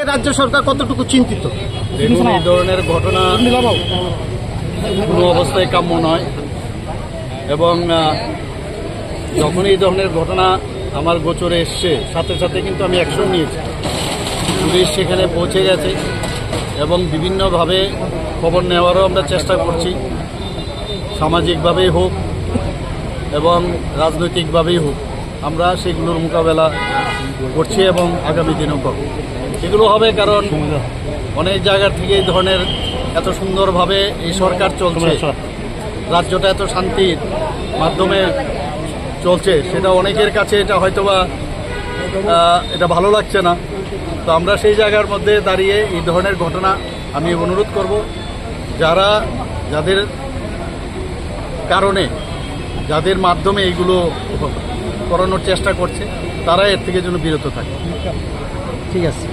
রাজ্য সরকার কতটুকু চিন্তিত? দেখুন, এই ধরনের ঘটনা কোনো অবস্থায় কাম্য নয় এবং যখন এই ধরনের ঘটনা আমার গোচরে এসছে সাথে সাথে কিন্তু আমি অ্যাকশন নিয়েছি। পুলিশ সেখানে পৌঁছে গেছে এবং বিভিন্নভাবে খবর নেওয়ারও আমরা চেষ্টা করছি, সামাজিকভাবেই হোক এবং রাজনৈতিকভাবেই হোক আমরা সেগুলোর মোকাবেলা করছি এবং আগামী দিনেও করব। এগুলো হবে কারণ অনেক জায়গা থেকে এই ধরনের এত সুন্দরভাবে এই সরকার চলছে, রাজ্যটা এত শান্তির মাধ্যমে চলছে, সেটা অনেকের কাছে এটা হয়তোবা এটা ভালো লাগছে না। তো আমরা সেই জায়গার মধ্যে দাঁড়িয়ে এই ধরনের ঘটনা আমি অনুরোধ করব, যাদের কারণে যাদের মাধ্যমে এইগুলো করানোর চেষ্টা করছে তারা এর থেকে যেন বিরত থাকে। ঠিক আছে।